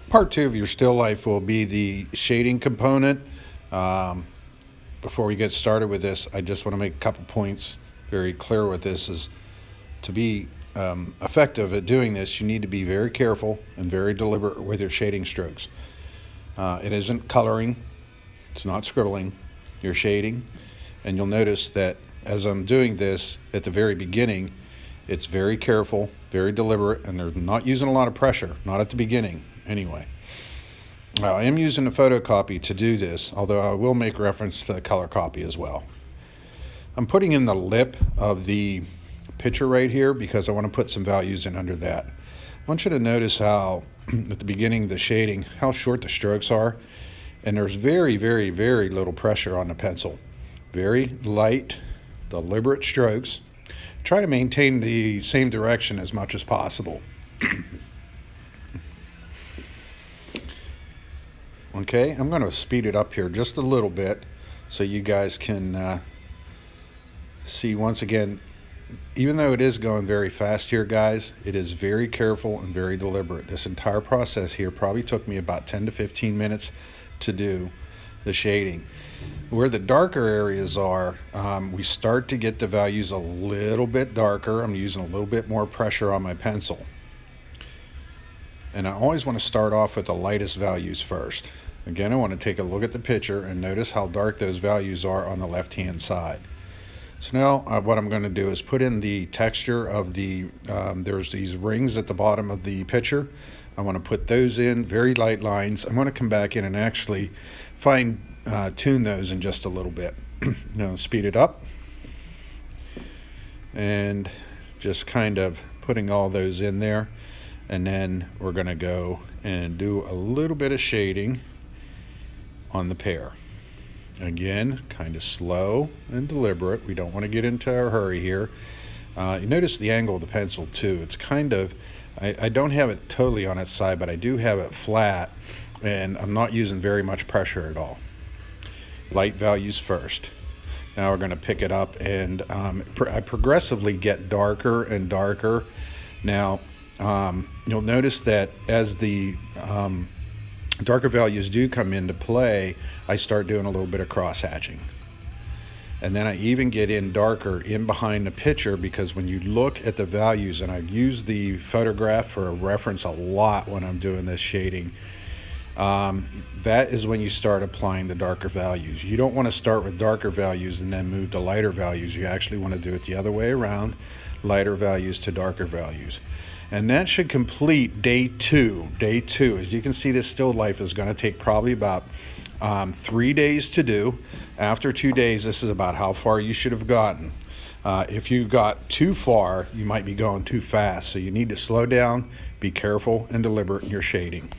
Part two of your still life will be the shading component. Before we get started with this, I just want to make a couple points very clear with this. Is to be effective at doing this, you need to be very careful and very deliberate with your shading strokes. It isn't coloring, it's not scribbling, you're shading. And you'll notice that as I'm doing this at the very beginning, it's very careful, very deliberate, and they're not using a lot of pressure, not at the beginning anyway. I am using a photocopy to do this, although I will make reference to the color copy as well. I'm putting in the lip of the picture right here because I want to put some values in under that. I want you to notice how at the beginning of the shading, how short the strokes are, and there's very, very, very little pressure on the pencil. Very light, deliberate strokes. Try to maintain the same direction as much as possible. Okay, I'm going to speed it up here just a little bit so you guys can see once again, even though it is going very fast here, guys, it is very careful and very deliberate. This entire process here probably took me about 10 to 15 minutes to do the shading. Where the darker areas are, we start to get the values a little bit darker. I'm using a little bit more pressure on my pencil. And I always want to start off with the lightest values first. Again, I want to take a look at the picture and notice how dark those values are on the left-hand side. So now what I'm going to do is put in the texture of the, there's these rings at the bottom of the picture. I want to put those in, very light lines. I'm going to come back in and actually fine tune those in just a little bit. Now speed it up. And just kind of putting all those in there. And then we're going to go and do a little bit of shading on the pear. Again, kind of slow and deliberate. We don't want to get into a hurry here. You notice the angle of the pencil too. It's kind of, I don't have it totally on its side, but I do have it flat, and I'm not using very much pressure at all. Light values first. Now we're going to pick it up, and I progressively get darker and darker. Now, you'll notice that as the darker values do come into play, I start doing a little bit of cross hatching. And then I even get in darker in behind the picture, because when you look at the values, and I use the photograph for a reference a lot when I'm doing this shading, that is when you start applying the darker values. You don't want to start with darker values and then move to lighter values. You actually want to do it the other way around, lighter values to darker values. And that should complete day two. Day two, as you can see, this still life is going to take probably about 3 days to do. After 2 days, this is about how far you should have gotten. If you got too far, you might be going too fast. So you need to slow down, be careful and deliberate in your shading.